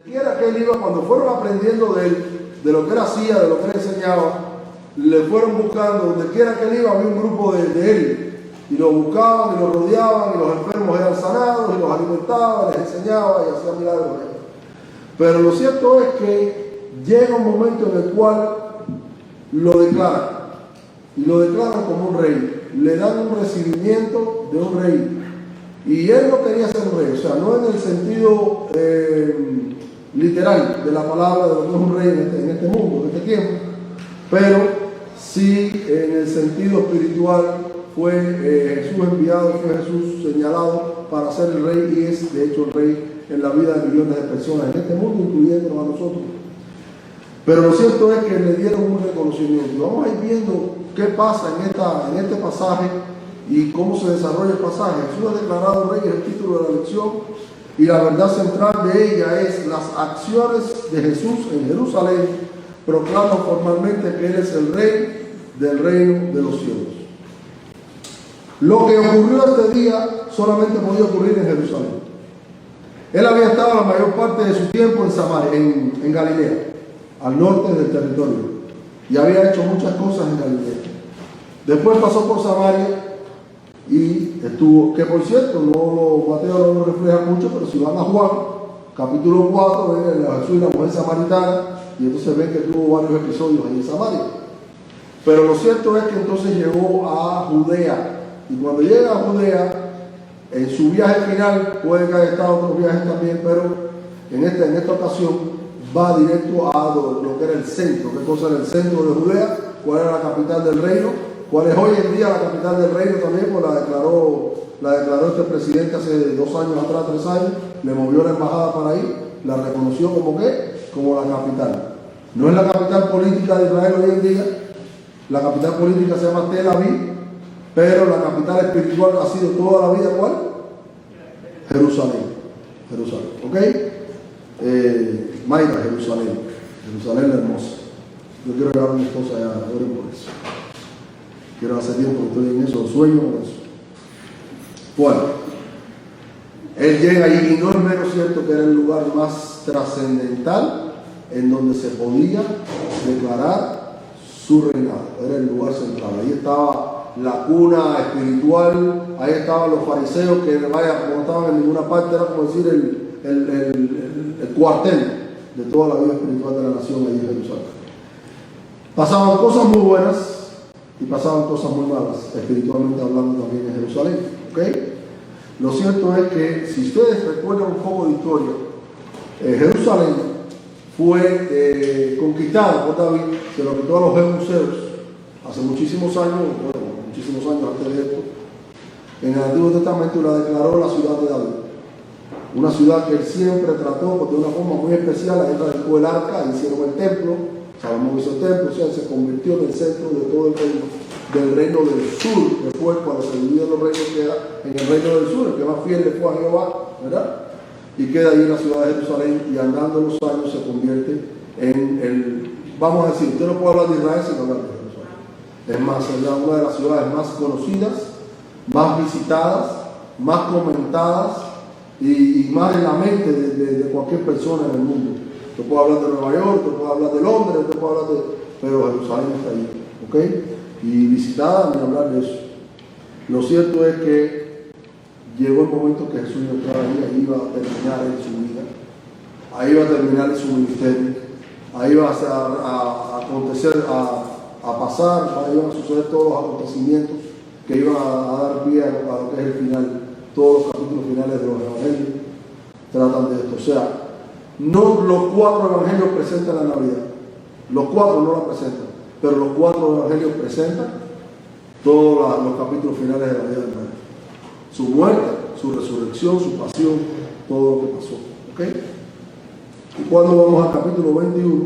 Quiera que él iba, cuando fueron aprendiendo de él, de lo que él hacía, de lo que él enseñaba, le fueron buscando, donde quiera que él iba, había un grupo de él, y lo buscaban, y lo rodeaban, y los enfermos eran sanados, y los alimentaba, les enseñaba, y hacía milagros. Pero lo cierto es que llega un momento en el cual lo declaran, y lo declaran como un rey, le dan un recibimiento de un rey, y él no quería ser un rey, o sea, no en el sentido literal de la palabra de lo que es un rey en este mundo, en este tiempo, pero sí en el sentido espiritual fue Jesús enviado, fue Jesús señalado para ser el rey, y es de hecho el rey en la vida de millones de personas en este mundo, incluyéndonos a nosotros. Pero lo cierto es que le dieron un reconocimiento. Y vamos a ir viendo qué pasa en este pasaje y cómo se desarrolla el pasaje. Jesús es declarado rey, es el título de la lección, y la verdad central de ella es: las acciones de Jesús en Jerusalén proclaman formalmente que Él es el rey del reino de los cielos. Lo que ocurrió este día solamente podía ocurrir en Jerusalén. Él había estado la mayor parte de su tiempo en Samaria, en Galilea, al norte del territorio, y había hecho muchas cosas en Galilea. Después pasó por Samaria y estuvo, que por cierto, Mateo no lo refleja mucho, pero si van a Juan, capítulo 4, ven a Jesús y la mujer samaritana, y entonces ven que tuvo varios episodios ahí en Samaria. Pero lo cierto es que entonces llegó a Judea, y cuando llega a Judea, en su viaje final, puede que haya estado otros viajes también, pero en esta ocasión va directo a lo que era el centro. ¿Qué cosa era el centro de Judea? ¿Cuál era la capital del reino? ¿Cuál es hoy en día la capital del reino también? Pues la declaró este presidente hace 2 años atrás, 3 años, le movió la embajada para ahí, la reconoció como ¿qué? Como la capital. No es la capital política de Israel hoy en día, la capital política se llama Tel Aviv, pero la capital espiritual ha sido toda la vida, ¿cuál? Jerusalén. Jerusalén, ¿ok? Mayra, Jerusalén. Jerusalén la hermosa. Yo quiero llevar a mi esposa allá, oren por eso. Quiero hacer tiempo que estoy en eso, sueño con eso. Bueno, él llega allí, y no es menos cierto que era el lugar más trascendental en donde se podía declarar su reinado. Era el lugar central. Ahí estaba la cuna espiritual, ahí estaban los fariseos que no estaban en ninguna parte, era como decir el cuartel de toda la vida espiritual de la nación allí en Jerusalén. Pasaban cosas muy buenas y pasaban cosas muy malas, espiritualmente hablando también en Jerusalén, ¿ok? Lo cierto es que, si ustedes recuerdan un poco de historia, Jerusalén fue conquistada por David, se lo quitó a los jebuseos hace muchísimos años, muchísimos años antes de esto, en el Antiguo Testamento, la declaró la ciudad de David. Una ciudad que él siempre trató de una forma muy especial. Ahí radicó el arca, hicieron el templo, Salomón hizo el templo, o sea, se convirtió en el centro de todo el reino, del reino del sur. Después, cuando se dividieron los reinos, queda en el reino del sur, el que más fiel le fue a Jehová, ¿verdad? Y queda ahí en la ciudad de Jerusalén, y andando los años se convierte en vamos a decir, usted no puede hablar de Israel sin hablar de Jerusalén. Es más, es una de las ciudades más conocidas, más visitadas, más comentadas y más en la mente de cualquier persona en el mundo. Usted puede hablar de Nueva York, usted puede hablar de Londres, usted puede hablar pero Jerusalén está ahí, ¿ok? Y visitada, ni hablar de eso. Lo cierto es que llegó el momento que Jesús iba a entrar ahí, ahí iba a terminar en su vida, ahí iba a terminar en su ministerio, ahí iba a acontecer, a pasar, ahí iban a suceder todos los acontecimientos que iban a dar pie a lo que es el final. Todos los capítulos finales de los evangelios tratan de esto. O sea, no los 4 evangelios presentan la Navidad, los 4 no la presentan, pero los 4 evangelios presentan todos los capítulos finales de la vida de Israel. Su muerte, su resurrección, su pasión, todo lo que pasó, ¿ok? Y cuando vamos al capítulo 21,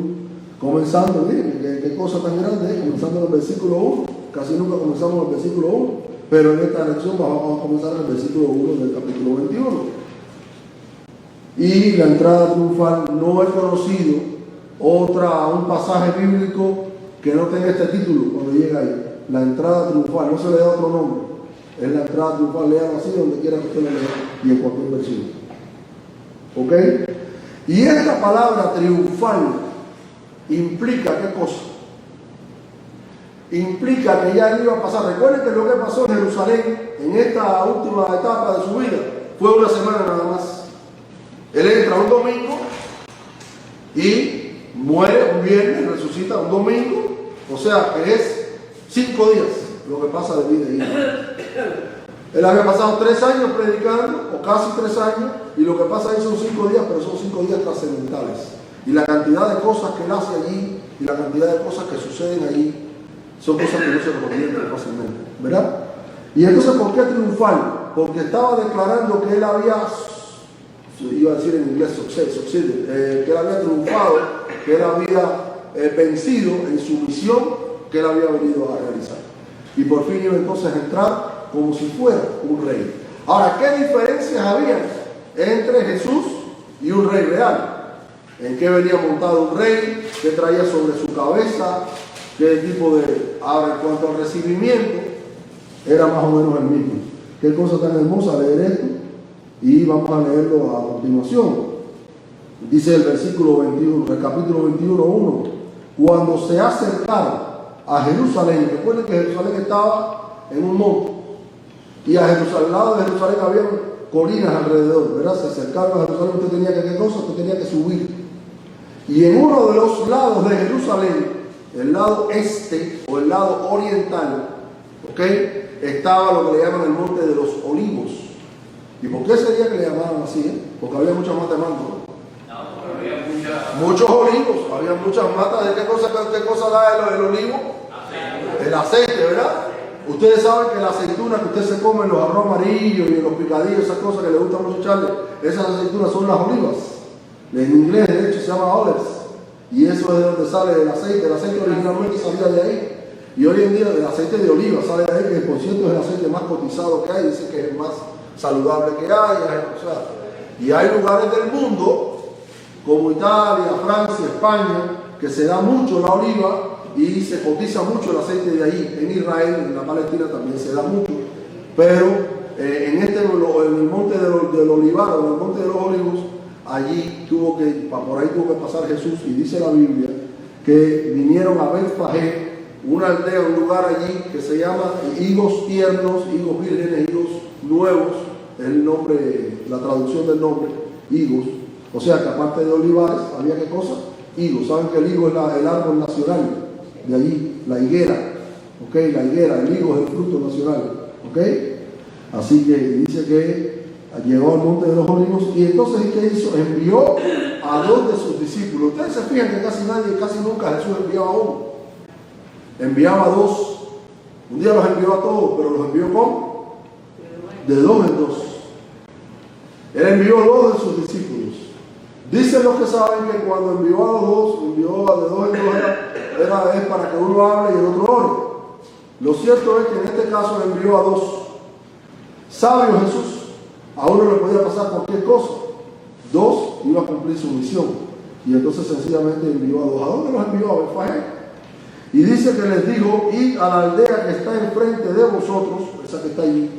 comenzando, miren, qué cosa tan grande, comenzando en el versículo 1, casi nunca comenzamos en el versículo 1, pero en esta lección vamos a comenzar en el versículo 1 del capítulo 21. Y la entrada triunfal, no he conocido un pasaje bíblico que no tenga este título cuando llega ahí. La entrada triunfal, no se le da otro nombre, es la entrada triunfal, léalo así donde quiera que usted lo lea y en cualquier versión. ¿Ok? Y esta palabra triunfal implica ¿qué cosa? Implica que ya él iba a pasar. Recuerden que lo que pasó en Jerusalén en esta última etapa de su vida fue una semana nada más. Él entra un domingo y muere un viernes, resucita un domingo, o sea que es 5 días lo que pasa de vida ahí. Él había pasado 3 años predicando, o casi 3 años, y lo que pasa ahí son 5 días, pero son 5 días trascendentales. Y la cantidad de cosas que él hace allí, y la cantidad de cosas que suceden allí, son cosas que no se recomiendan fácilmente, ¿verdad? Y entonces, ¿por qué triunfal? Porque estaba declarando que él había, iba a decir en inglés, que él había triunfado, que él había vencido en su misión que él había venido a realizar. Y por fin iba entonces a entrar como si fuera un rey. Ahora, ¿qué diferencias había entre Jesús y un rey real? ¿En qué venía montado un rey? ¿Qué traía sobre su cabeza? ¿Qué tipo de...? Ahora, en cuanto al recibimiento, era más o menos el mismo. Qué cosa tan hermosa leer esto, y vamos a leerlo a continuación. Dice el versículo 21, el capítulo 21, 1. Cuando se acercaron a Jerusalén, recuerden que Jerusalén estaba en un monte, y a Jerusalén, al lado de Jerusalén había colinas alrededor, ¿verdad? Se acercaron a Jerusalén, usted tenía que, ¿qué cosa? Usted tenía que subir. Y en uno de los lados de Jerusalén, el lado este o el lado oriental, ¿ok?, estaba lo que le llaman el monte de los olivos. ¿Y por qué sería que le llamaban así? Porque había muchas matas de mango. No, había muchos olivos, había muchas matas. ¿De qué cosa da el olivo? Aceite. El aceite, ¿verdad? Ustedes saben que la aceituna que usted se come en los arroz amarillos y en los picadillos, esas cosas que le gusta mucho echarle, esas aceitunas son las olivas. En inglés, de hecho, se llama olives. Y eso es de donde sale el aceite. El aceite originalmente salía de ahí. Y hoy en día el aceite de oliva sale de ahí, que por cierto es el aceite más cotizado que hay. Dicen que es el más saludable que hay. O sea, y hay lugares del mundo, como Italia, Francia, España, que se da mucho la oliva y se cotiza mucho el aceite de ahí. En Israel, en la Palestina también se da mucho. Pero en el monte del olivar, o en el monte de los olivos, allí por ahí tuvo que pasar Jesús, y dice la Biblia que vinieron a Betfagé, una aldea, un lugar allí que se llama higos tiernos, higos vírgenes, higos nuevos, es el nombre, la traducción del nombre, higos. O sea que aparte de olivares, había ¿qué cosa? Higos. Saben que el higo es el árbol nacional de allí, la higuera, ¿ok? La higuera, el higo es el fruto nacional, ¿ok? Así que dice que llegó al monte de los olivos, y entonces ¿qué hizo? Envió a 2 de sus discípulos. Ustedes se fijan que casi nunca Jesús enviaba a uno. Enviaba a 2. Un día los envió a todos, pero los envió ¿cómo? De 2 en 2. Él envió a 2 de sus discípulos. Dicen los que saben que cuando envió a los 2, envió de 2 en 2 es para que uno hable y el otro ore. Lo cierto es que en este caso le envió a 2. Sabio Jesús. A uno le podía pasar cualquier cosa. 2 iba a cumplir su misión. Y entonces sencillamente envió a 2. ¿A dónde los envió? A Betfagé. Y dice que les dijo: id a la aldea que está enfrente de vosotros, esa que está allí,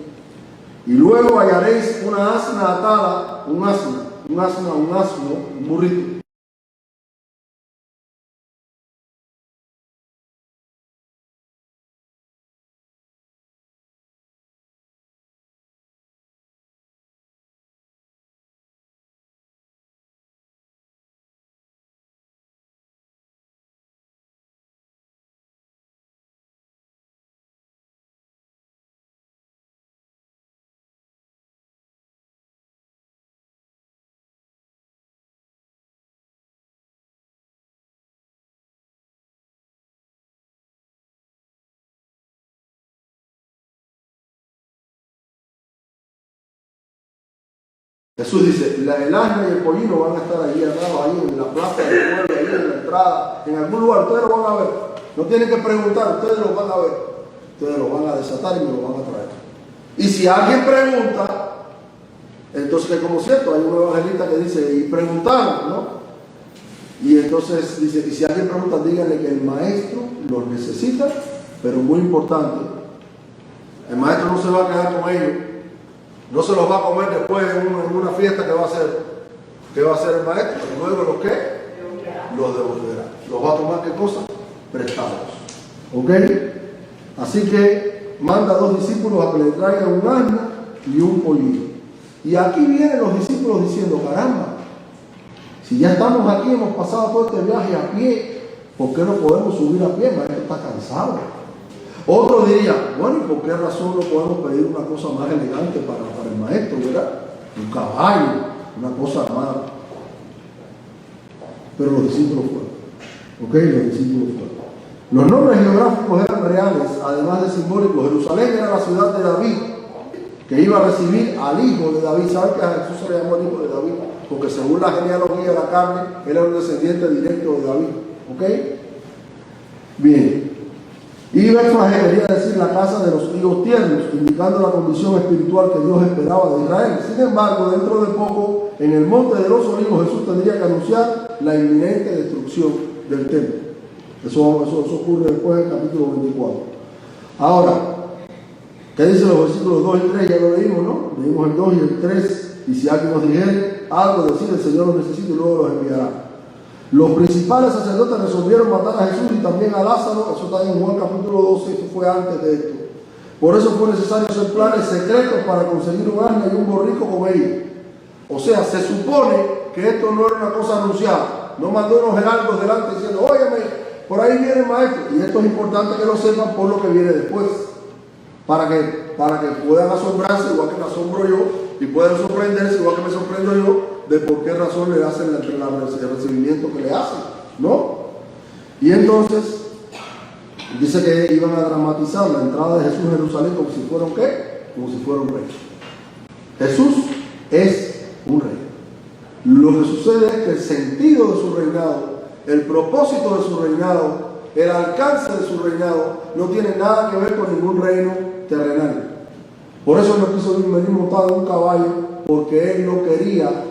y luego hallaréis una asna atada, un asno, un burrito. Jesús dice: el asna y el pollino van a estar allí atrás, ahí en la plaza del pueblo, ahí en la entrada, en algún lugar. Ustedes lo van a ver. No tienen que preguntar, ustedes lo van a ver. Ustedes lo van a desatar y me lo van a traer. Y si alguien pregunta, entonces, que como cierto, hay un evangelista que dice: y preguntaron, ¿no? Y entonces dice: y si alguien pregunta, díganle que el maestro los necesita, pero muy importante, el maestro no se va a quedar con ellos. No se los va a comer después en una fiesta que va a hacer. ¿Qué va a hacer el maestro? Luego los que los devolverá. ¿Los va a tomar qué cosa? Prestados. ¿Ok? Así que manda a 2 discípulos a que le traigan un asno y un pollino. Y aquí vienen los discípulos diciendo, caramba, si ya estamos aquí, hemos pasado todo este viaje a pie, ¿por qué no podemos subir a pie? El maestro está cansado. Otros dirían, bueno, ¿y por qué razón no podemos pedir una cosa más elegante para el maestro, verdad? Un caballo, una cosa armada. Pero los discípulos fueron. ¿Ok? Los discípulos fueron. Los nombres geográficos eran reales, además de simbólicos. Jerusalén era la ciudad de David, que iba a recibir al hijo de David. ¿Saben que a Jesús se le llamó el hijo de David? Porque según la genealogía de la carne, él era un descendiente directo de David. ¿Ok? Bien. Y Betfagé quería decir la casa de los higos tiernos, indicando la condición espiritual que Dios esperaba de Israel. Sin embargo, dentro de poco, en el monte de los olivos, Jesús tendría que anunciar la inminente destrucción del templo. Eso ocurre después del capítulo 24. Ahora, ¿qué dicen los versículos 2 y 3? Ya lo leímos, ¿no? Leímos el 2 y el 3. Y si alguien nos dijere algo, decir el Señor los necesita y luego los enviará. Los principales sacerdotes resolvieron matar a Jesús y también a Lázaro. Eso está en Juan capítulo 12, eso fue antes de esto. Por eso fue necesario hacer planes secretos para conseguir un asno y un borrico con ellos. O sea, se supone que esto no era una cosa anunciada. No mandó unos heraldos delante diciendo, óyeme, por ahí viene el maestro. Y esto es importante que lo sepan por lo que viene después. Para que puedan asombrarse igual que me asombro yo, y puedan sorprenderse igual que me sorprendo yo, de por qué razón le hacen el recibimiento que le hacen, ¿no? Y entonces dice que iban a dramatizar la entrada de Jesús en Jerusalén como si fuera un ¿qué? Como si fuera un rey. Jesús es un rey. Lo que sucede es que el sentido de su reinado, el propósito de su reinado, el alcance de su reinado no tiene nada que ver con ningún reino terrenal. Por eso él no quiso venir montado en un caballo, porque él no quería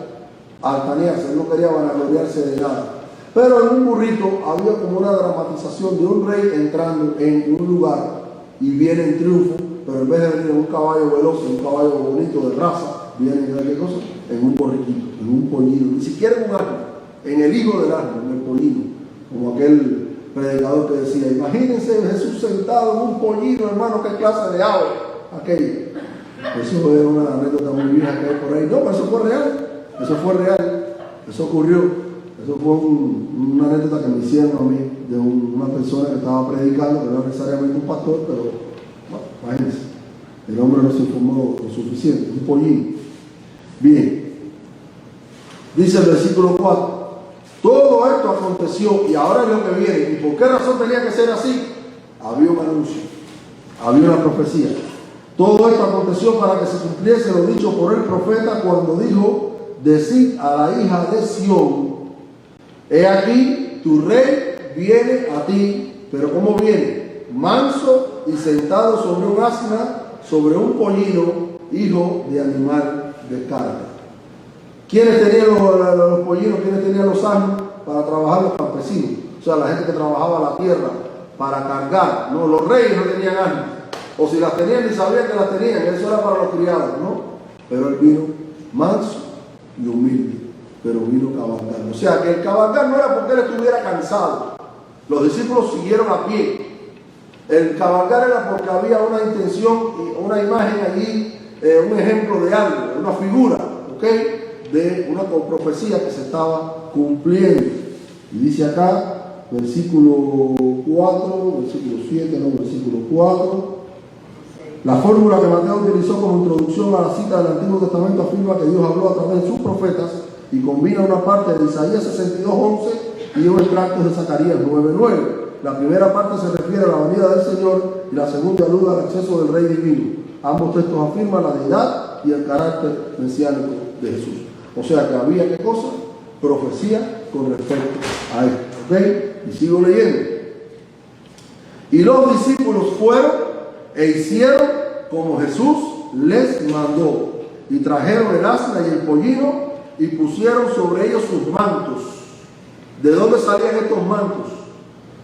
altanearse, él no quería vanagloriarse de nada. Pero en un burrito había como una dramatización de un rey entrando en un lugar y viene en triunfo, pero en vez de venir en un caballo veloz, en un caballo bonito de raza, viene en qué cosa, en un borriquito, en un pollino, ni siquiera en un asno, en el hijo del asno, en el pollino, como aquel predicador que decía, imagínense Jesús sentado en un pollino, hermano, qué clase de ave aquello. Eso era una anécdota muy vieja que hay por ahí. No, pero eso fue real. Eso fue real, eso ocurrió. Eso fue una anécdota que me hicieron a mí de una persona que estaba predicando, que no era necesariamente un pastor, pero bueno, imagínense, el hombre no se informó lo suficiente, un pollino. Bien, dice el versículo 4, todo esto aconteció y ahora es lo que viene. ¿Y por qué razón tenía que ser así? Había un anuncio, había una profecía. Todo esto aconteció para que se cumpliese lo dicho por el profeta cuando dijo, decid a la hija de Sión, he aquí tu rey viene a ti, pero ¿cómo viene? Manso y sentado sobre un asna, sobre un pollino, hijo de animal de carga. ¿Quiénes tenían los pollinos? ¿Quiénes tenían los asnos? Para trabajar los campesinos, o sea, la gente que trabajaba la tierra para cargar. No, los reyes no tenían asnos, o si las tenían ni sabían que las tenían, eso era para los criados, ¿no? Pero él vino manso y humilde, pero vino cabalgando. O sea, que el cabalgar no era porque él estuviera cansado. Los discípulos siguieron a pie. El cabalgar era porque había una intención y una imagen allí, un ejemplo de algo, una figura, ¿ok? De una profecía que se estaba cumpliendo. Y dice acá, versículo 4, versículo 7, no, versículo 4. La fórmula que Mateo utilizó como introducción a la cita del Antiguo Testamento afirma que Dios habló a través de sus profetas y combina una parte de Isaías 62:11 y un extracto de Zacarías 9:9. La primera parte se refiere a la venida del Señor y la segunda alude al acceso del Rey Divino. Ambos textos afirman la deidad y el carácter mesiánico de Jesús. O sea que había ¿qué cosa? Profecía con respecto a esto. ¿Ok? Y sigo leyendo. Y los discípulos fueron e hicieron como Jesús les mandó, y trajeron el asna y el pollino y pusieron sobre ellos sus mantos. ¿De dónde salían estos mantos?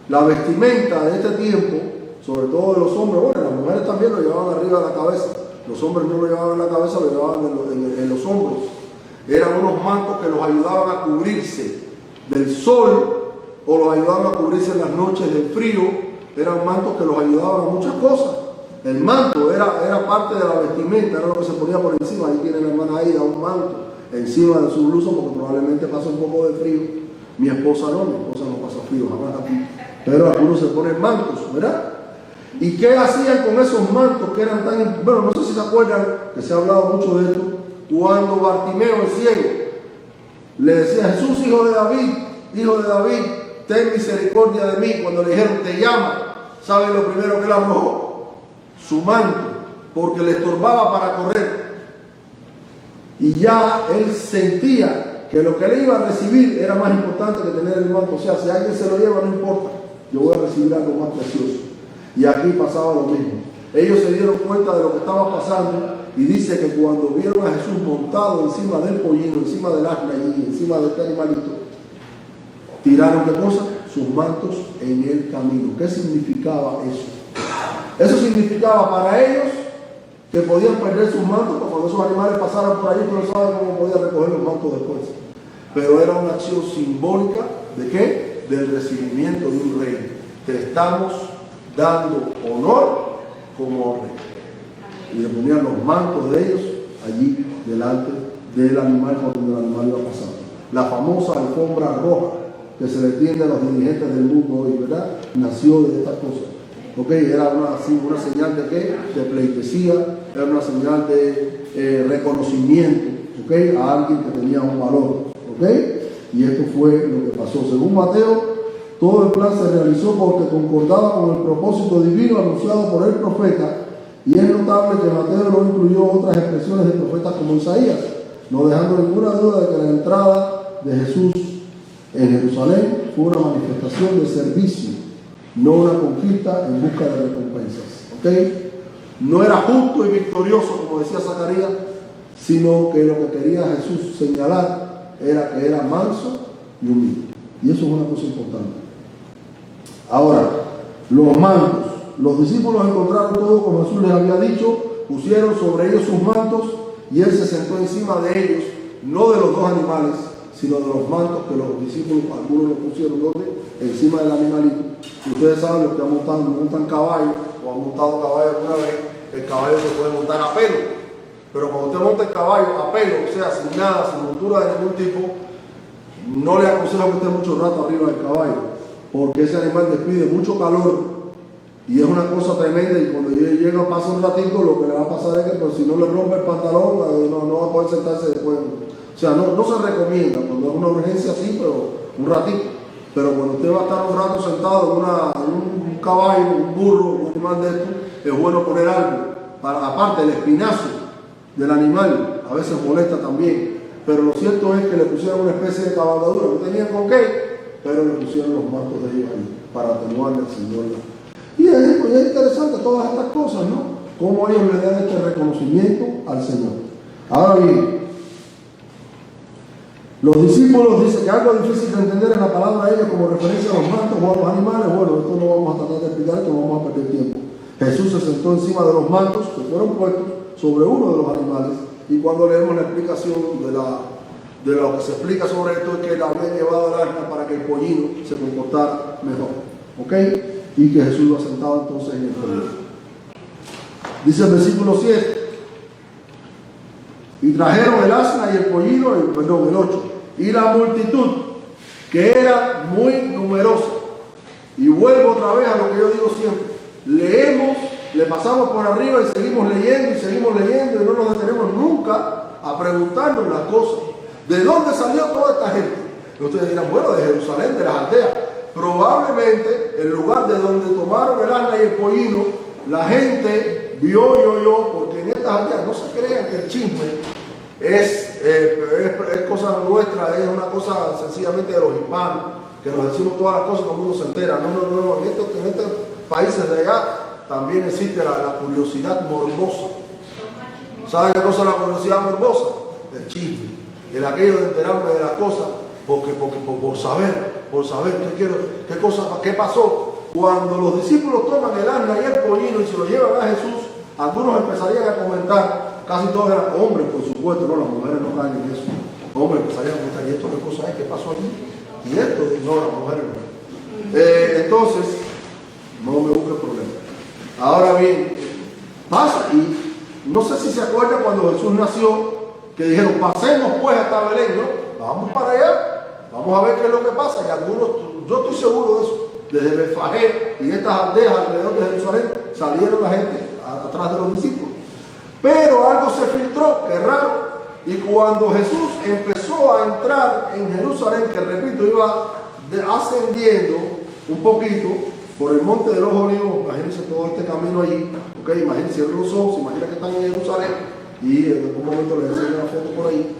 La vestimenta de este tiempo, sobre todo de los hombres, bueno, las mujeres también lo llevaban arriba de la cabeza, los hombres no lo llevaban en la cabeza, lo llevaban en los hombros. Eran unos mantos que los ayudaban a cubrirse del sol o los ayudaban a cubrirse en las noches del frío. Eran mantos que los ayudaban a muchas cosas. El manto era parte de la vestimenta, era lo que se ponía por encima. Ahí tiene la hermana Aida un manto encima de su blusa porque probablemente pasa un poco de frío. Mi esposa no pasa frío jamás aquí. Pero algunos se ponen mantos, ¿verdad? ¿Y qué hacían con esos mantos que eran tan... Bueno, no sé si se acuerdan, que se ha hablado mucho de esto, cuando Bartimeo, el ciego, le decía: Jesús, hijo de David, ten misericordia de mí. Cuando le dijeron: te llama, ¿saben lo primero que él arrojó? Su manto, porque le estorbaba para correr. Y ya él sentía que lo que él iba a recibir era más importante que tener el manto. O sea, si alguien se lo lleva, no importa, yo voy a recibir algo más precioso. Y aquí pasaba lo mismo. Ellos se dieron cuenta de lo que estaba pasando y dice que cuando vieron a Jesús montado encima del pollino, encima del asna y encima de este animalito, tiraron ¿qué cosa? Sus mantos en el camino. ¿Qué significaba eso? Eso significaba para ellos que podían perder sus mantos, porque cuando esos animales pasaran por allí, no saben cómo podían recoger los mantos después. Pero era una acción simbólica ¿de qué? Del recibimiento de un rey. Te estamos dando honor como rey. Y le ponían los mantos de ellos allí delante del animal por donde el animal iba pasando. La famosa alfombra roja que se le tiende a los dirigentes del mundo hoy, ¿verdad? Nació de estas cosas. ¿Okay? Era una señal de ¿qué? De pleitesía, era una señal de reconocimiento, ¿okay? A alguien que tenía un valor. ¿Okay? Y esto fue lo que pasó. Según Mateo, todo el plan se realizó porque concordaba con el propósito divino anunciado por el profeta, y es notable que Mateo no incluyó otras expresiones de profetas como Isaías, no dejando ninguna duda de que la entrada de Jesús en Jerusalén fue una manifestación de servicio, no una conquista en busca de recompensas. ¿Okay? No era justo y victorioso, como decía Zacarías, sino que lo que quería Jesús señalar era que era manso y humilde. Y eso es una cosa importante. Ahora, los mantos. Los discípulos encontraron todo como Jesús les había dicho, pusieron sobre ellos sus mantos y él se sentó encima de ellos, no de los dos animales, sino de los mantos que los discípulos, algunos los pusieron ¿dónde? Encima del animalito. Y ustedes saben, los que montan caballo o han montado caballo alguna vez, el caballo se puede montar a pelo. Pero cuando usted monta el caballo a pelo, o sea, sin nada, sin montura de ningún tipo, no le aconsejo que esté mucho rato arriba del caballo, porque ese animal despide mucho calor y es una cosa tremenda, y cuando llega pasa un ratito, lo que le va a pasar es que pues, si no le rompe el pantalón, no va a poder sentarse después. O sea, no se recomienda, cuando es una urgencia sí, pero un ratito. Pero cuando usted va a estar un rato sentado en un caballo, un burro, un animal de esto, es bueno poner algo. Aparte, el espinazo del animal a veces molesta también. Pero lo cierto es que le pusieron una especie de cabalgadura, no tenían con qué, pero le pusieron los mantos de ellos ahí para atenuarle al Señor. Y es interesante todas estas cosas, ¿no? Cómo ellos le dan este reconocimiento al Señor. Ahora bien, los discípulos dicen que algo difícil de entender en la palabra de ellos como referencia a los mantos o a los animales. Bueno, esto no vamos a tratar de explicar, esto no vamos a perder tiempo. Jesús se sentó encima de los mantos que fueron puestos sobre uno de los animales, y cuando leemos la explicación de lo que se explica sobre esto es que él había llevado el asna para que el pollino se comportara mejor. ¿Ok? Y que Jesús lo sentaba entonces en el pollino. Dice el versículo 7. Y trajeron el asna y el pollino, el 8. Y la multitud, que era muy numerosa. Y vuelvo otra vez a lo que yo digo siempre. Leemos, le pasamos por arriba y seguimos leyendo y no nos detenemos nunca a preguntarnos las cosas. ¿De dónde salió toda esta gente? Y ustedes dirán, bueno, de Jerusalén, de las aldeas. Probablemente el lugar de donde tomaron el asna y el pollino, la gente vio y oyó, porque en estas aldeas no se crean que el chisme es cosa nuestra, es una cosa sencillamente de los hispanos, que nos decimos todas las cosas y todo el mundo se entera. No. En estos países de allá también existe la curiosidad morbosa. ¿Saben qué cosa es la curiosidad morbosa? El chisme, el aquello de enterarme de las cosas, por saber qué pasó. Cuando los discípulos toman el asna y el pollino y se lo llevan a Jesús, algunos empezarían a comentar, casi todos eran hombres, por supuesto, no, las mujeres no caen en eso. Hombre, empezaría a preguntar, ¿y esto qué cosa es? ¿Qué pasó aquí? Y esto, no, la mujer no. Entonces, no me busque problema. Ahora bien, pasa, y no sé si se acuerda cuando Jesús nació, que dijeron, pasemos pues hasta Belén, ¿no? Vamos para allá, vamos a ver qué es lo que pasa. Y algunos, yo estoy seguro de eso, desde Betfagé y estas aldeas alrededor de Jerusalén, salieron la gente atrás de los discípulos. Pero algo se filtró, que raro, y cuando Jesús empezó a entrar en Jerusalén, que repito, iba ascendiendo un poquito por el monte de los Olivos, imagínense todo este camino allí, okay, imagínense los ojos, imagínense que están en Jerusalén, y en algún momento les enseño una foto por ahí,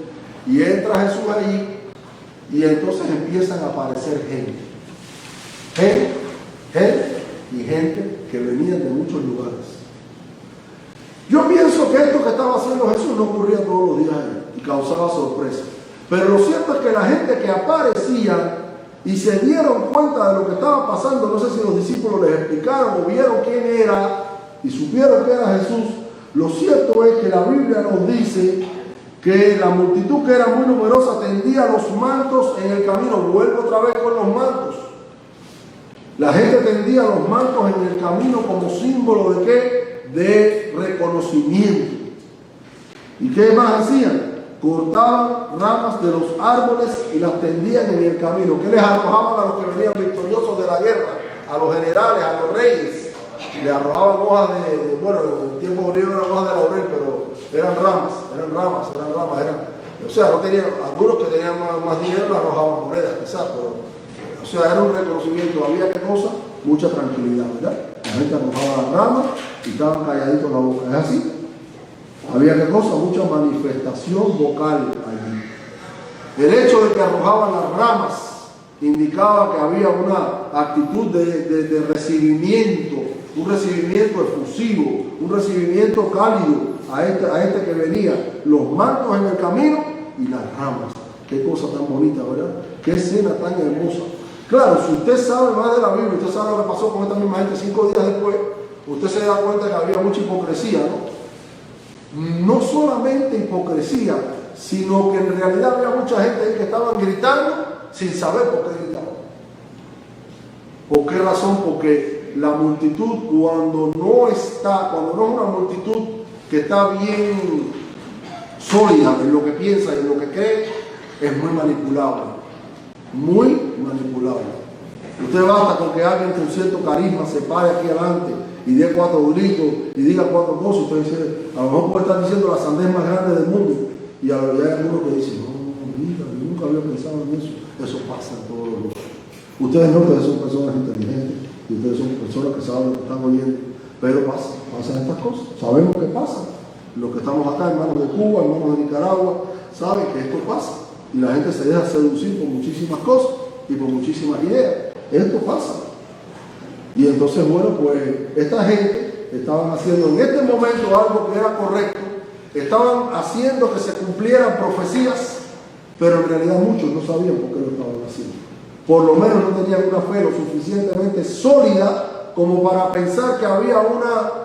y entra Jesús allí, y entonces empiezan a aparecer gente que venían de muchos lugares. Yo pienso que esto que estaba haciendo Jesús no ocurría todos los días y causaba sorpresa. Pero lo cierto es que la gente que aparecía y se dieron cuenta de lo que estaba pasando, no sé si los discípulos les explicaron o vieron quién era y supieron que era Jesús, lo cierto es que la Biblia nos dice que la multitud, que era muy numerosa, tendía los mantos en el camino. Vuelvo otra vez con los mantos. La gente tendía los mantos en el camino como símbolo de ¿qué? De reconocimiento. ¿Y qué más hacían? Cortaban ramas de los árboles y las tendían en el camino. ¿Qué les arrojaban a los que venían victoriosos de la guerra? A los generales, a los reyes. Le arrojaban hojas bueno, en el tiempo griego eran hojas de laurel, pero eran ramas. O sea, no tenían, algunos que tenían más dinero le arrojaban monedas, quizás, pero o sea, era un reconocimiento. Había que cosa, mucha tranquilidad, ¿verdad? La gente arrojaba las ramas y estaban calladitos la boca. ¿Es así? Había que cosa, mucha manifestación vocal allí. El hecho de que arrojaban las ramas indicaba que había una actitud de recibimiento, un recibimiento efusivo, un recibimiento cálido a este que venía. Los mantos en el camino y las ramas. Qué cosa tan bonita, ¿verdad? Qué escena tan hermosa. Claro, si usted sabe más de la Biblia, usted sabe lo que pasó con esta misma gente 5 días después, usted se da cuenta que había mucha hipocresía, ¿no? No solamente hipocresía, sino que en realidad había mucha gente ahí que estaban gritando sin saber por qué gritaban. ¿Por qué razón? Porque la multitud cuando no es una multitud que está bien sólida en lo que piensa y en lo que cree, es muy manipulable. Muy manipulable. Usted basta con que alguien con cierto carisma se pare aquí adelante y dé 4 gritos y diga 4 cosas. Usted dice, a lo mejor puede estar diciendo la sandez más grande del mundo, y a lo mejor hay algunos que dicen, no, mira, yo nunca había pensado en eso. Eso pasa en todos los lugares. Ustedes no, ustedes son personas inteligentes y ustedes son personas que saben lo que están oyendo, pero pasan estas cosas. Sabemos que pasa. Los que estamos acá, hermanos de Cuba, hermanos de Nicaragua, saben que esto pasa. Y la gente se deja seducir por muchísimas cosas y por muchísimas ideas. Esto pasa. Y entonces, bueno, pues esta gente estaban haciendo en este momento algo que era correcto. Estaban haciendo que se cumplieran profecías, pero en realidad muchos no sabían por qué lo estaban haciendo. Por lo menos no tenían una fe lo suficientemente sólida como para pensar que había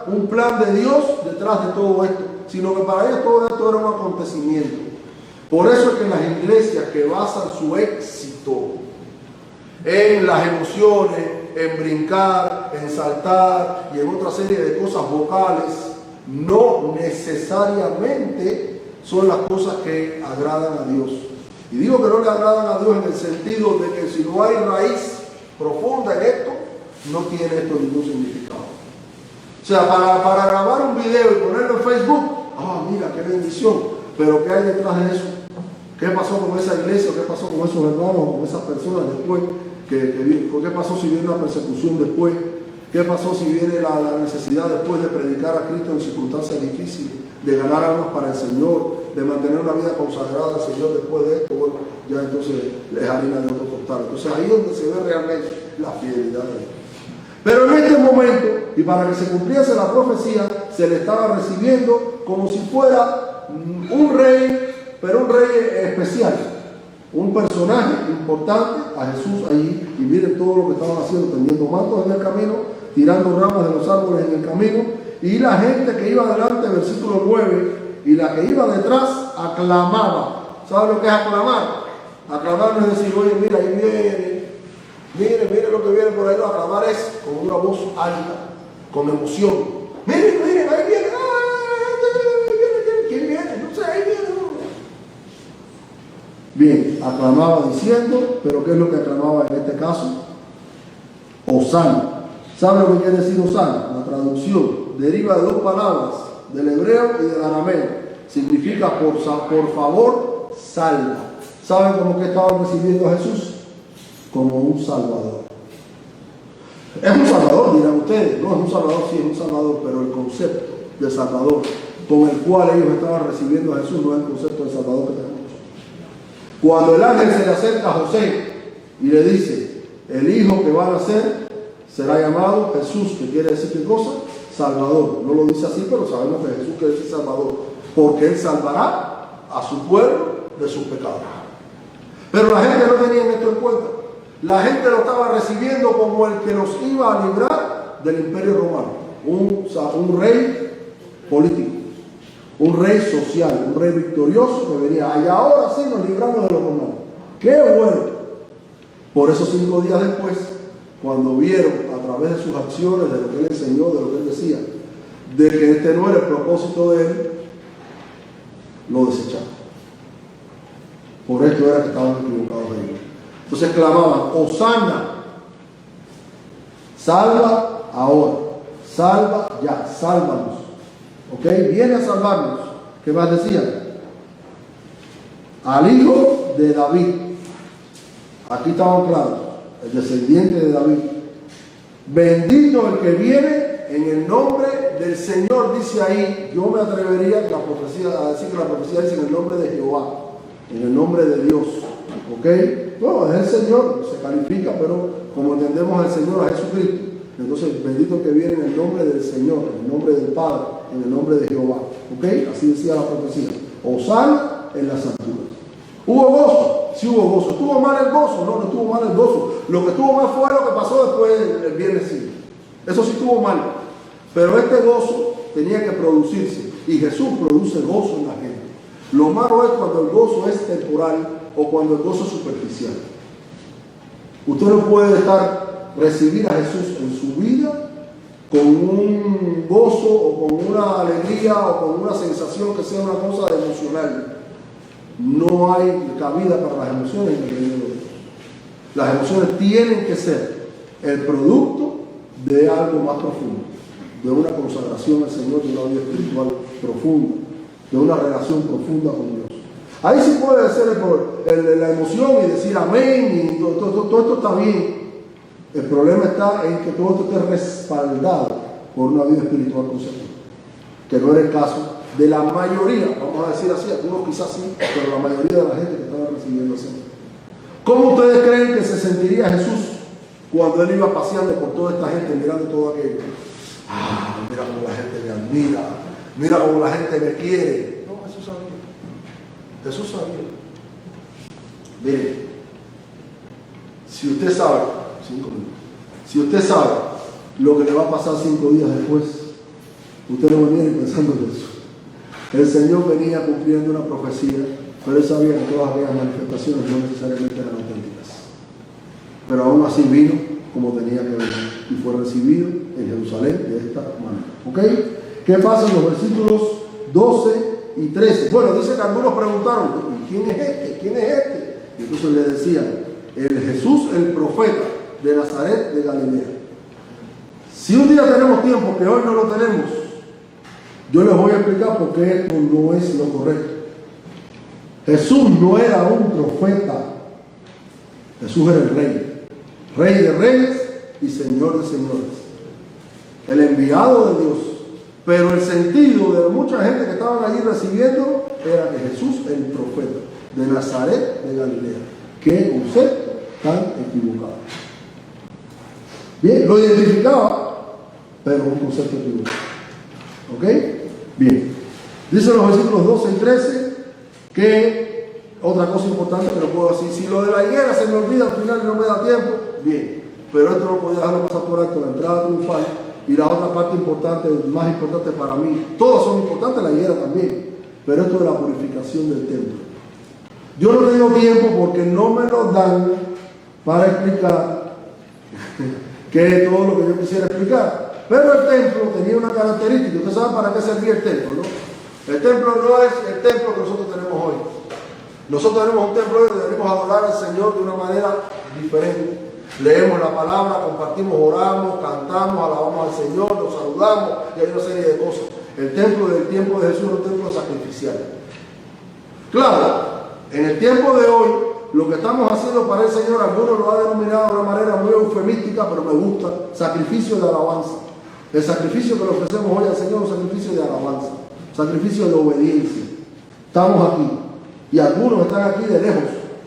un plan de Dios detrás de todo esto, sino que para ellos todo esto era un acontecimiento. Por eso es que las iglesias que basan su éxito en las emociones, en brincar, en saltar y en otra serie de cosas vocales, no necesariamente son las cosas que agradan a Dios. Y digo que no le agradan a Dios en el sentido de que si no hay raíz profunda en esto, no tiene esto ningún significado. O sea, para grabar un video y ponerlo en Facebook, mira, qué bendición, pero ¿qué hay detrás de eso? ¿Qué pasó con esa iglesia? ¿Qué pasó con esos hermanos, con esas personas después? ¿Qué pasó si viene una persecución después? ¿Qué pasó si viene la necesidad después de predicar a Cristo en circunstancias difíciles, de ganar almas para el Señor, de mantener una vida consagrada al Señor después de esto? Bueno, ya entonces es harina de otro costal. Entonces ahí es donde se ve realmente la fidelidad de Dios. Pero en este momento, y para que se cumpliese la profecía, se le estaba recibiendo como si fuera un rey, pero un rey especial, un personaje importante, a Jesús allí. Y miren todo lo que estaban haciendo, tendiendo mantos en el camino, tirando ramas de los árboles en el camino, y la gente que iba adelante, versículo 9, y la que iba detrás aclamaba. ¿Sabe lo que es aclamar? Aclamar no es decir, oye, mira, ahí viene, mire lo que viene por ahí. No, aclamar es con una voz alta, con emoción. Miren, ahí viene, ¿quién viene? No sé, ahí viene. Bien, aclamaba diciendo, pero ¿qué es lo que aclamaba en este caso? Hosana. ¿Sabe lo que quiere decir Hosana? La traducción deriva de dos palabras, del hebreo y del arameo. Significa por favor, salva. ¿Saben cómo que estaban recibiendo a Jesús? Como un salvador. Es un salvador, dirán ustedes. No, es un salvador, sí, es un salvador, pero el concepto de salvador con el cual ellos estaban recibiendo a Jesús no es el concepto de salvador que tenemos. Cuando el ángel se le acerca a José y le dice, el hijo que va a nacer será llamado Jesús, que quiere decir ¿qué cosa? Salvador. No lo dice así, pero sabemos que Jesús quiere decir Salvador, porque Él salvará a su pueblo de sus pecados. Pero la gente no tenía esto en cuenta. La gente lo estaba recibiendo como el que los iba a librar del imperio romano. Un rey político, un rey social, un rey victorioso que venía. Y ahora sí nos libramos de los romanos. ¡Qué bueno! Por eso 5 días después, cuando vieron a través de sus acciones, de lo que Él enseñó, de lo que Él decía, de que este no era el propósito de Él, lo desecharon. Por esto era que estaban equivocados ellos. Entonces clamaban, Hosana, salva ahora, salva ya, sálvanos. ¿Ok? Viene a salvarnos. ¿Qué más decían? Al hijo de David. Aquí estaban claros, el descendiente de David. Bendito el que viene en el nombre del Señor, dice ahí. Yo me atrevería a decir que la profecía dice en el nombre de Jehová, en el nombre de Dios. ¿Ok? No, es el Señor, se califica, pero como entendemos al Señor, a Jesucristo. Entonces, bendito el que viene en el nombre del Señor, en el nombre del Padre, en el nombre de Jehová. ¿Ok? Así decía la profecía. Hosana en las alturas. ¿Hubo gozo? Sí hubo gozo. ¿Estuvo mal el gozo? No, no estuvo mal el gozo. Lo que estuvo mal fue lo que pasó después el viernes siguiente. Eso sí estuvo mal. Pero este gozo tenía que producirse. Y Jesús produce gozo en la gente. Lo malo es cuando el gozo es temporal o cuando el gozo es superficial. Usted no puede recibir a Jesús en su vida con un gozo o con una alegría o con una sensación que sea una cosa emocional. No hay cabida para las emociones en el reino de Dios. Las emociones tienen que ser el producto de algo más profundo, de una consagración al Señor, de una vida espiritual profunda, de una relación profunda con Dios. Ahí sí puede ser la emoción y decir amén y todo esto está bien. El problema está en que todo esto esté respaldado por una vida espiritual con Señor, que no era el caso de la mayoría, vamos a decir así, algunos quizás sí, pero la mayoría de la gente que estaba recibiendo al Señor. ¿Cómo ustedes creen que se sentiría Jesús cuando Él iba paseando por toda esta gente, mirando todo aquello? Mira cómo la gente me admira, mira cómo la gente me quiere. No, Jesús sabía. Jesús sabía. Miren, si usted sabe, 5 minutos, si usted sabe lo que le va a pasar 5 días después, usted no venía pensando en eso. El Señor venía cumpliendo una profecía, pero Él sabía que todas aquellas manifestaciones no necesariamente eran auténticas. Pero aún así vino como tenía que venir y fue recibido en Jerusalén de esta manera. ¿Ok? ¿Qué pasa en los versículos 12 y 13? Bueno, dice que algunos preguntaron, ¿quién es este? ¿Quién es este? Y entonces le decían, el Jesús, el profeta de Nazaret de Galilea. Si un día tenemos tiempo, que hoy no lo tenemos, yo les voy a explicar por qué esto no es lo correcto. Jesús no era un profeta. Jesús era el rey. Rey de reyes y Señor de señores. El enviado de Dios. Pero el sentido de mucha gente que estaban allí recibiendo era que Jesús era el profeta de Nazaret de Galilea. Qué concepto tan equivocado. Bien, lo identificaba, pero un concepto equivocado. ¿Ok? Bien. Dicen los versículos 12 y 13 que otra cosa importante que lo puedo decir, si lo de la higuera se me olvida al final y no me da tiempo, bien, pero esto no podía dejarlo pasar por alto, la entrada triunfal y la otra parte importante, más importante para mí, todas son importantes, la higuera también, pero esto es la purificación del templo. Yo no he tenido tiempo porque no me lo dan para explicar que es todo lo que yo quisiera explicar. Pero el templo tenía una característica. Ustedes saben para qué servía el templo, ¿no? El templo no es el templo que nosotros tenemos hoy. Nosotros tenemos un templo donde venimos a adorar al Señor de una manera diferente. Leemos la palabra, compartimos, oramos, cantamos, alabamos al Señor, nos saludamos y hay una serie de cosas. El templo del tiempo de Jesús era un templo sacrificial. Claro, en el tiempo de hoy, lo que estamos haciendo para el Señor, algunos lo han denominado de una manera muy eufemística, pero me gusta, sacrificio de alabanza. El sacrificio que le ofrecemos hoy al Señor es un sacrificio de alabanza, sacrificio de obediencia. Estamos aquí, y algunos están aquí de lejos,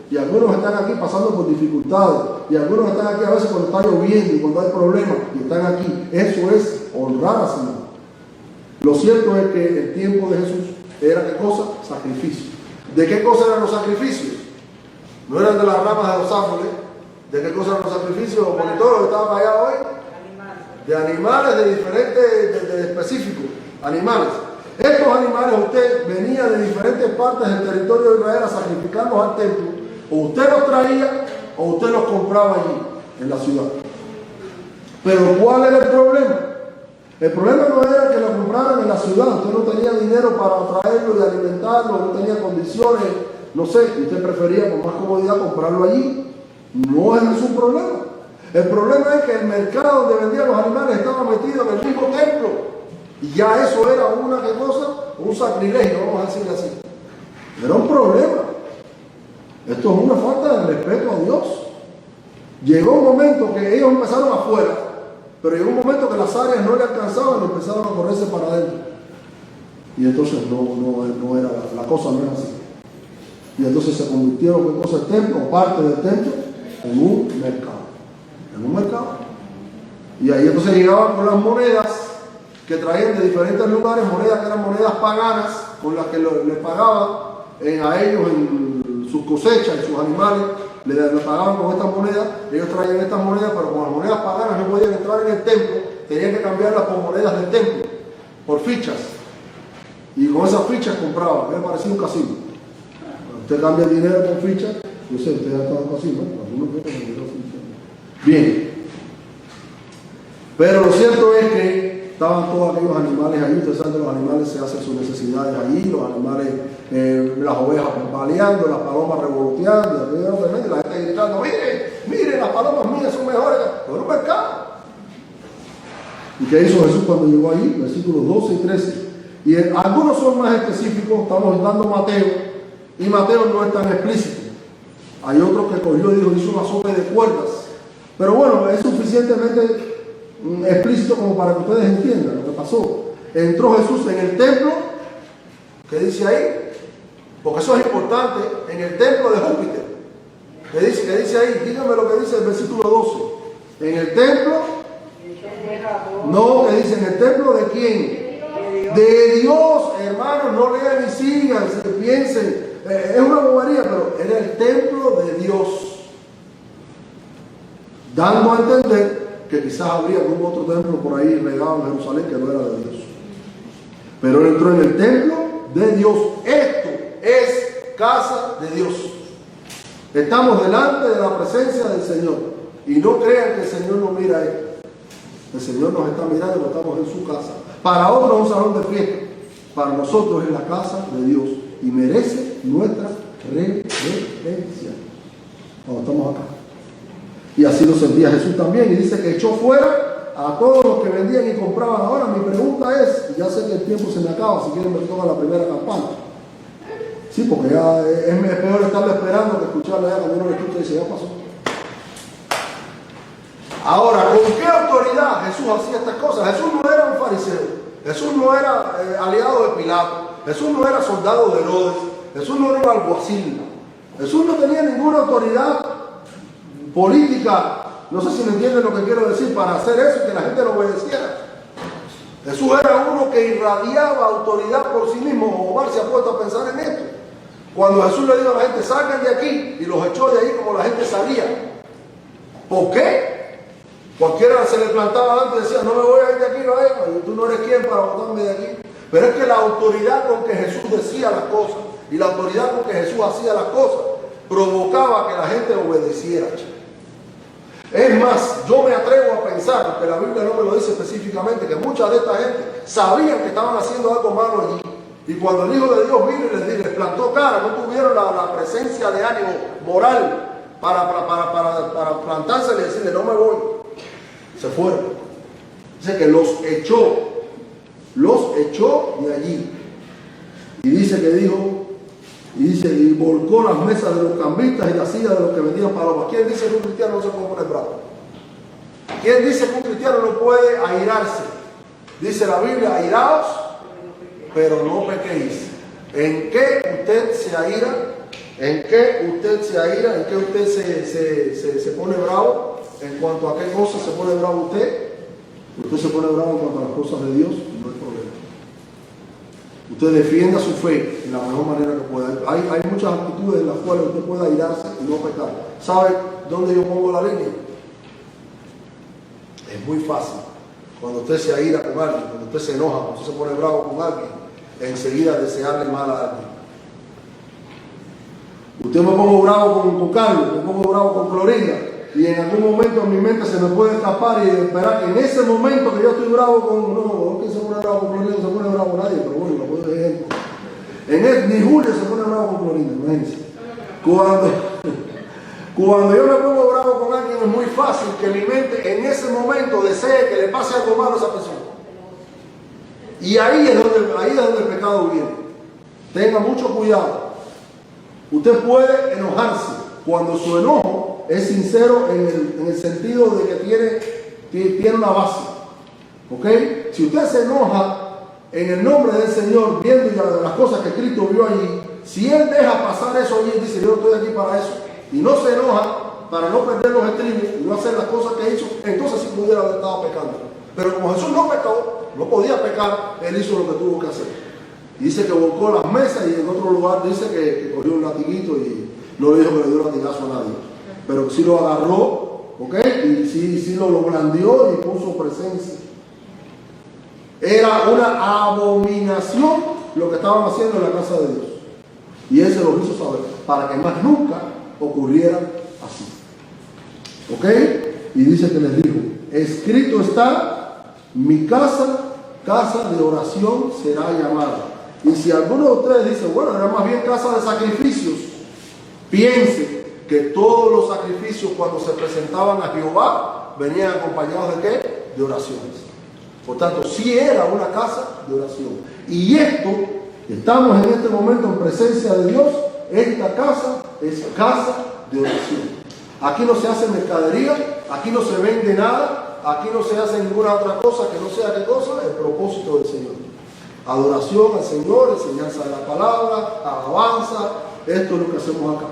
y algunos están aquí pasando por dificultades, y algunos están aquí a veces cuando está lloviendo y cuando hay problemas, y están aquí. Eso es honrar al Señor. Lo cierto es que el tiempo de Jesús era ¿qué cosa? Sacrificio. ¿De qué cosa eran los sacrificios? No eran de las ramas de los árboles. ¿De qué cosa eran los sacrificios? Porque todos los que estaban allá hoy, de animales de diferentes, de específicos, animales. Estos animales usted venía de diferentes partes del territorio de Israel a sacrificarlos al templo. O usted los traía o usted los compraba allí, en la ciudad. Pero ¿cuál era el problema? El problema no era que lo compraran en la ciudad. Usted no tenía dinero para traerlo y alimentarlo, no tenía condiciones, no sé, y usted prefería con más comodidad comprarlo allí. No es un problema. El problema es que el mercado donde vendían los animales estaba metido en el mismo templo. Y ya eso era una ¿qué cosa? Un sacrilegio, vamos a decirlo así. Era un problema. Esto es una falta de respeto a Dios. Llegó un momento que ellos empezaron afuera, pero llegó un momento que las áreas no le alcanzaban y empezaron a correrse para adentro. Y entonces no era, la cosa no era así. Y entonces se convirtieron en cosa el templo, parte del templo, en un mercado. En un mercado. Y ahí entonces llegaban con las monedas que traían de diferentes lugares, monedas que eran monedas paganas, con las que le pagaban a ellos en sus cosechas, en sus animales, le pagaban con estas monedas. Ellos traían estas monedas, pero con las monedas paganas no podían entrar en el templo, tenían que cambiarlas por monedas del templo, por fichas. Y con esas fichas compraban, me parecía un casino. Usted cambia el dinero por fichas, yo sé, usted ya está en casino, algunos creen que no funciona. Bien. Pero lo cierto es que estaban todos aquellos animales allí. Ustedes saben que los animales se hacen sus necesidades allí, los animales, las ovejas paleando, las palomas revoloteando, la gente gritando, miren, las palomas mías son mejores que un mercado. ¿Y qué hizo Jesús cuando llegó allí? Versículos 12 y 13. Y algunos son más específicos, estamos dando Mateo, y Mateo no es tan explícito. Hay otros que cogió y dijo, hizo una sopa de cuerdas. Pero bueno, es suficientemente explícito como para que ustedes entiendan lo que pasó. Entró Jesús en el templo, ¿qué dice ahí? Porque eso es importante, en el templo de Júpiter. ¿Qué dice ahí? Díganme lo que dice el versículo 12. En el templo, no, que dice en el templo de quién? De Dios, hermanos, no lean y sigan, piensen. Es una bobería, pero era el templo de Dios. Dando a entender que quizás habría algún otro templo por ahí regado en Jerusalén que no era de Dios. Pero él entró en el templo de Dios. Esto es casa de Dios. Estamos delante de la presencia del Señor. Y no crean que el Señor nos mira ahí. El Señor nos está mirando porque estamos en su casa. Para otros es un salón de fiesta. Para nosotros es la casa de Dios. Y merece nuestra reverencia cuando estamos acá. Y así lo sentía Jesús también. Y dice que echó fuera a todos los que vendían y compraban. Ahora mi pregunta es, y ya sé que el tiempo se me acaba, si quieren me toca la primera campana. Sí, porque ya es peor estarle esperando que escucharle ya cuando uno le escucha y dice, ya pasó. Ahora, ¿con qué autoridad Jesús hacía estas cosas? Jesús no era un fariseo. Jesús no era aliado de Pilato. Jesús no era soldado de Herodes. Jesús no era un alguacil. Jesús no tenía ninguna autoridad política, no sé si me entienden lo que quiero decir, para hacer eso y que la gente lo obedeciera. Jesús era uno que irradiaba autoridad por sí mismo. Omar se ha puesto a pensar en esto. Cuando Jesús le dijo a la gente, salgan de aquí, y los echó de ahí como la gente salía. ¿Por qué? Cualquiera se le plantaba antes y decía, no me voy a ir de aquí, no, tú no eres quien para botarme de aquí. Pero es que la autoridad con que Jesús decía las cosas, y la autoridad con que Jesús hacía las cosas provocaba que la gente obedeciera. Es más, yo me atrevo a pensar, porque la Biblia no me lo dice específicamente, que mucha de esta gente sabían que estaban haciendo algo malo allí. Y cuando el Hijo de Dios vino y les plantó cara, no tuvieron la presencia de ánimo moral para plantarse y decirle, no me voy. Se fueron. Dice que los echó de allí. Y dice que dijo, y volcó las mesas de los cambistas y las sillas de los que vendían palomas. ¿Quién dice que un cristiano no se puede poner bravo? ¿Quién dice que un cristiano no puede airarse? Dice la Biblia, airaos, pero no pequéis. ¿En qué usted se aira? ¿En qué usted se aira? ¿En qué usted se pone bravo? ¿En cuanto a qué cosas se pone bravo usted? Usted se pone bravo en cuanto a las cosas de Dios, no hay problema. Usted defienda su fe en la mejor manera que pueda. Hay muchas actitudes en las cuales usted puede airarse y no pecar. ¿Sabe dónde yo pongo la línea? Es muy fácil. Cuando usted se aira con alguien, cuando usted se enoja, cuando usted se pone bravo con alguien, enseguida desearle mal a alguien. Usted me pongo bravo con Carlos, me pongo bravo con Clorinda, y en algún momento en mi mente se me puede escapar y esperar que en ese momento que yo estoy bravo no que se pone bravo con Clorinda, no se pone bravo nadie, pero bueno, lo puedo decir. Ni Julio se pone bravo con Clorinda, imagínense. Cuando yo me pongo bravo con alguien es muy fácil que mi mente en ese momento desee que le pase algo malo a esa persona. Y ahí es donde el pecado viene. Tenga mucho cuidado. Usted puede enojarse cuando su enojo es sincero en el sentido de que tiene una base. ¿Ok? Si usted se enoja en el nombre del Señor, viendo las cosas que Cristo vio allí, si Él deja pasar eso allí y dice, yo no estoy aquí para eso, y no se enoja para no perder los estribos y no hacer las cosas que hizo, entonces sí pudiera haber estado pecando. Pero como Jesús no pecó, no podía pecar, Él hizo lo que tuvo que hacer. Y dice que volcó las mesas y en otro lugar dice que cogió un latiguito y no le dijo que le dio latigazo a nadie. Pero sí lo agarró, ¿ok? Y sí lo blandió y puso presencia. Era una abominación lo que estaban haciendo en la casa de Dios. Y Él se lo hizo saber, para que más nunca ocurriera así. ¿Ok? Y dice que les dijo, escrito está, mi casa de oración será llamada. Y si alguno de ustedes dice, bueno, era más bien casa de sacrificios, piense que todos los sacrificios cuando se presentaban a Jehová venían acompañados de ¿qué? De oraciones. Por tanto, sí era una casa de oración. Y estamos en este momento en presencia de Dios. Esta casa es casa de oración. Aquí no se hace mercadería, aquí no se vende nada, aquí no se hace ninguna otra cosa que no sea qué cosa, el propósito del Señor. Adoración al Señor, enseñanza de la palabra, alabanza, esto es lo que hacemos acá.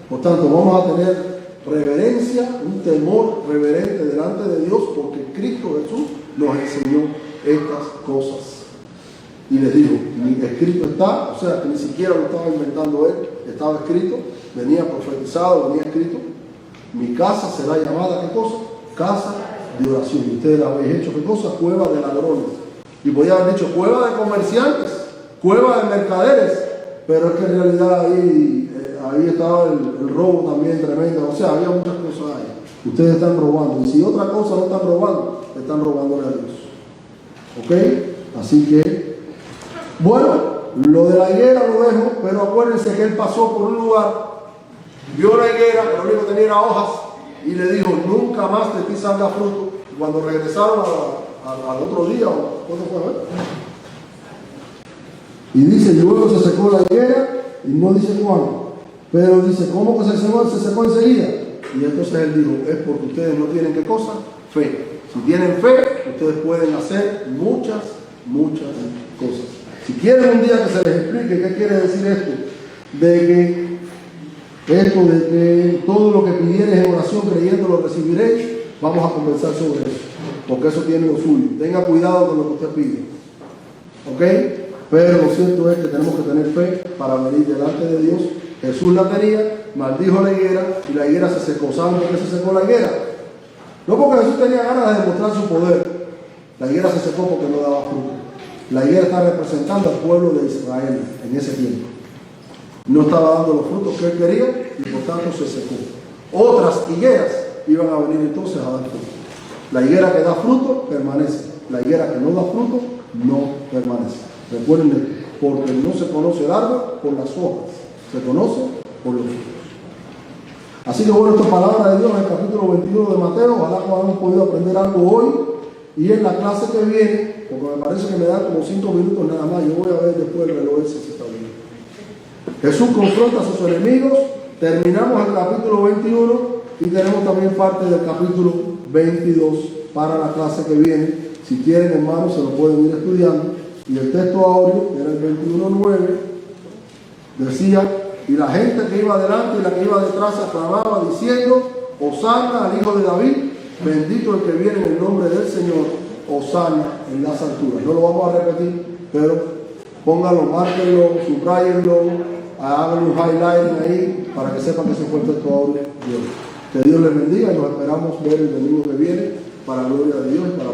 Por tanto, vamos a tener reverencia, un temor reverente delante de Dios, porque Cristo Jesús nos enseñó estas cosas. Y les digo, escrito está, o sea que ni siquiera lo estaba inventando Él, estaba escrito, venía profetizado, venía escrito. Mi casa será llamada, ¿qué cosa? Casa de oración. Y ustedes la habéis hecho, ¿qué cosa? Cueva de ladrones. Y podía haber dicho cueva de comerciantes, cueva de mercaderes, pero es que en realidad ahí estaba el robo también tremendo. O sea, había muchas cosas ahí. Ustedes están robando. Y si otra cosa no están robando, están robándole a Dios. ¿Ok? Así que, bueno, lo de la higuera lo dejo, pero acuérdense que él pasó por un lugar, vio la higuera, que lo único que tenía era hojas, y le dijo, nunca más de ti salga fruto. Y cuando regresaron al otro día, ¿cuándo fue? Y dice, luego se secó la higuera, y no dice cuándo, pero dice, ¿cómo que se secó enseguida? Y entonces él dijo, es porque ustedes no tienen ¿qué cosa? Fe. Si tienen fe, ustedes pueden hacer muchas cosas. Si quieren un día que se les explique qué quiere decir esto, de que todo lo que pidieres en oración creyendo lo recibiréis, vamos a conversar sobre eso, porque eso tiene lo suyo. Tenga cuidado con lo que usted pide, ¿ok? Pero lo cierto es que tenemos que tener fe para venir delante de Dios. Jesús la tenía, maldijo la higuera y la higuera se secó. ¿Saben por qué se secó la higuera? No porque Jesús tenía ganas de demostrar su poder. La higuera se secó porque no daba fruto. La higuera está representando al pueblo de Israel en ese tiempo. No estaba dando los frutos que él quería y por tanto se secó. Otras higueras iban a venir entonces a dar fruto. La higuera que da fruto permanece. La higuera que no da fruto no permanece. Recuerden esto, porque no se conoce el árbol por las hojas, se conoce por los frutos. Así que bueno, esta es palabra de Dios en el capítulo 21 de Mateo. Ojalá que hayamos podido aprender algo hoy y en la clase que viene, porque me parece que me dan como 5 minutos nada más. Yo voy a ver después el reloj si está bien. Jesús confronta a sus enemigos. Terminamos el capítulo 21 y tenemos también parte del capítulo 22 para la clase que viene. Si quieren, hermanos, se lo pueden ir estudiando. Y el texto áureo, que era el 21:9, decía: y la gente que iba adelante y la que iba detrás aclamaba diciendo: Hosana al Hijo de David, bendito el que viene en el nombre del Señor, Hosana en las alturas. No lo vamos a repetir, pero pónganlo, márquenlo, subrayenlo, háganle un highlighting ahí para que sepan que se fue el texto áureo de hoy. Que Dios les bendiga y nos esperamos ver el domingo que viene para la gloria de Dios y para